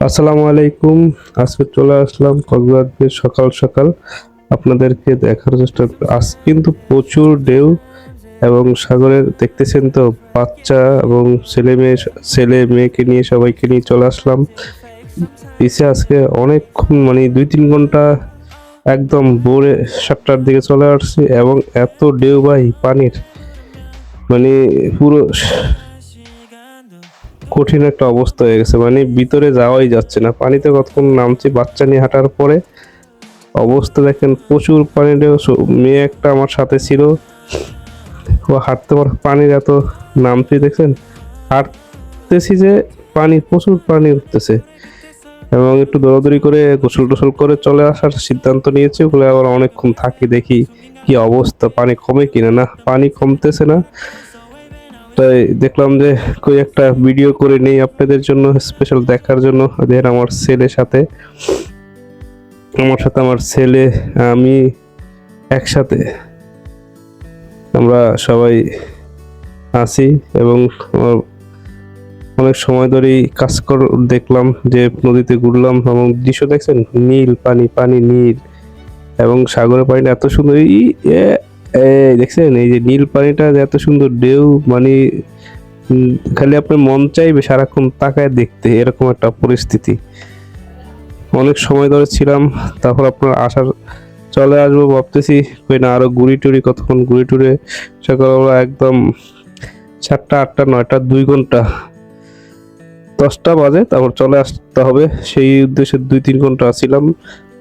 আসসালামু আলাইকুম। আজকে চলে আসলাম কক্সবাজার সকাল সকাল আপনাদেরকে দেখার চেষ্টা আজ কিন্তু প্রচুর ঢেউ এবং সাগরের দেখতেছেন তো বাচ্চা এবং ছেলে মেয়েকে নিয়ে সবাইকে নিয়ে চলে আসলাম পিছে আজকে অনেকক্ষণ 2-3 ঘন্টা একদম ভোরে 7টার দিকে চলে আসছি এবং এত ঢেউ ভাই পানির মানে পুরো কঠিন একটা অবস্থা হয়ে গেছে, ভিতরে যাওয়াই যাচ্ছে না। পানিতে কতক্ষণ নামছি বাচ্চা নিয়ে হাঁটার পরে অবস্থা দেখেন, প্রচুর পানি ঢেউ। মেয়ে একটা আমার সাথে ছিল, ও হাঁটতে পার, পানির এত নামছি দেখছেন, হাঁটতেছি যে পানি প্রচুর পানি উঠতেছে এবং একটু দৌড়াদৌড়ি করে গোসল টোসল করে চলে আসার সিদ্ধান্ত নিয়েছি। ওগুলো আবার অনেকক্ষণ থাকি, দেখি কি অবস্থা, পানি কমে কিনা। না, পানি কমতেছে না। তাই দেখলাম যে কই একটা ভিডিও করে নেই আপনাদের জন্য, স্পেশাল দেখার জন্য। দেখেন আমার সাথে আমার ছেলে, আমি একসাথে আমরা সবাই আছি এবং অনেক সময় ধরেই দেখলাম যে নদীতে ঘুরলাম এবং দৃশ্য দেখছেন, নীল পানি, পানি নীল এবং সাগরের পানিটা এত সুন্দর। দেখছেন এই যে নীল পানিটা এত সুন্দর ঢেউ, খালি আপনার মন চাইবে সারাক্ষণ তাকায় দেখতে, এরকম একটা পরিস্থিতি। অনেক সময় ধরে ছিলাম, তারপর আপনার চলে আসবো ভাবতেছি, কই না আরো কতক্ষণ ঘুরি টুরে সকালবেলা একদম 7টা 8টা 9টা 2 ঘন্টা 10টা বাজে, তারপর চলে আসতে হবে। সেই উদ্দেশ্যে 2-3 ঘন্টা ছিলাম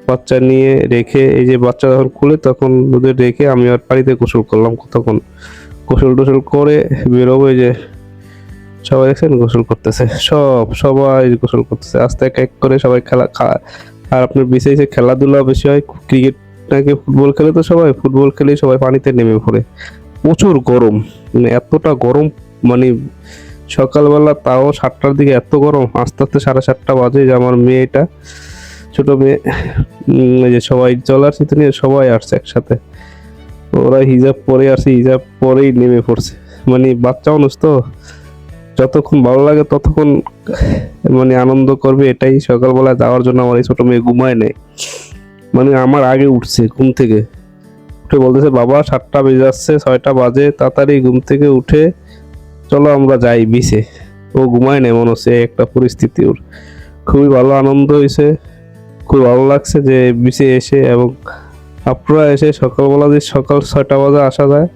বাচ্চা নিয়ে রেখে। এই যে বাচ্চা যখন খুলে তখন ওদের রেখে আমি আর পানিতে গোসল করলাম কতক্ষণ, গোসল টোসল করে বেরোবো। এই যে সবাই দেখছেন গোসল করতেছে, সবাই গোসল করতেছে আস্তে এক এক করে সবাই আর আপনার বিশেষে খেলাধুলা বেশি হয়, ক্রিকেট নাকি ফুটবল খেলে, তো সবাই ফুটবল খেলে সবাই পানিতে নেমে পড়ে। প্রচুর গরম, এতটা গরম, মানে সকালবেলা তাও 7টার দিকে এত গরম, আস্তে আস্তে 7:30 বাজে। যে আমার মেয়েটা, ছোট মেয়ে, এই যে সবাই চলে আসছে, তো নিয়ে সবাই আসছে একসাথে। ওরা হিজাব পরে আসছে, হিজাব পরেই নেমে পড়ছে। বাচ্চা মানুষ তো, যতক্ষণ ভালো লাগে ততক্ষণ আনন্দ করবে, এটাই। সকালবেলা যাওয়ার জন্য আমার এই ছোট মেয়ে ঘুমায় নেই, আমার আগে উঠছে ঘুম থেকে, উঠে বলতেছে বাবা 7টা বেজে যাচ্ছে, 6টা বাজে, তাড়াতাড়ি ঘুম থেকে উঠে চলো আমরা যাই বিচে। ও ঘুমায় নেই, মনে হচ্ছে একটা পরিস্থিতি। ওর খুবই ভালো আনন্দ হয়েছে, খুব ভালো লাগছে যে বিচে এসে। এবং আপনারা এসে সকালবেলা, যে সকাল 6টা বাজে আসা যায়,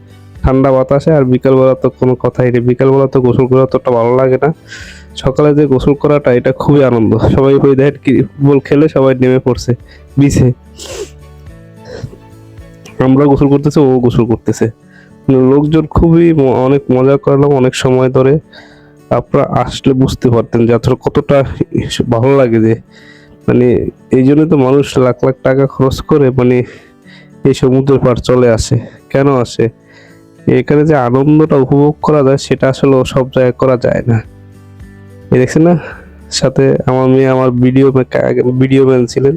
ঠান্ডা বাতাসে, আর বিকালবেলা তো কোনো কথাই নেই। বিকালবেলা তো গোসল করা অতটা ভালো লাগে না, সকালে যে গোসল করাটা এটা খুবই আনন্দ। সবাই ওই দেখেন ফুটবল খেলে সবাই নেমে পড়ছে বিচে, আমরা গোসল করতেছে, ও গোসল করতেছে। লোকজন খুবই অনেক মজা করলাম অনেক সময় ধরে। আপনারা আসলে বুঝতে পারতেন যে আসলে কতটা ভালো লাগে। যে এই জন্য তো মানুষ লাখ লাখ টাকা খরচ করে এই সমুদ্রের পাড় চলে আসে। কেন আসে? এখানে যে আনন্দটা উপভোগ করা যায় সেটা আসলে সব জায়গায় করা যায় না। এই দেখছেন না, সাথে আমার মেয়ে, আমার ভিডিও ম্যান ছিলেন,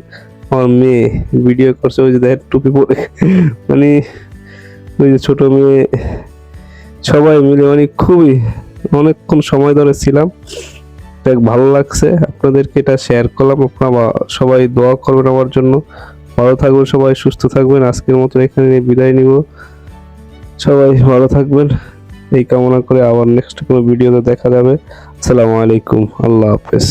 আমার মেয়ে ভিডিও করছে। ওই যে দেখেন টুপি পরে, ওই যে ছোট মেয়ে, সবাই মিলে খুবই অনেকক্ষণ সময় ধরে ছিলাম। দেখ ভালো লাগছে, আপনাদেরকে এটা শেয়ার করলাম। আপনারা সবাই দোয়া করবেন আমার জন্য। ভালো থাকবেন সবাই, সুস্থ থাকবেন। আজকের মতো এখানে বিদায় নিব। সবাই ভালো থাকবেন এই কামনা করে আবার নেক্সট কোনো ভিডিওতে দেখা যাবে। আসসালামু আলাইকুম, আল্লাহ হাফেজ।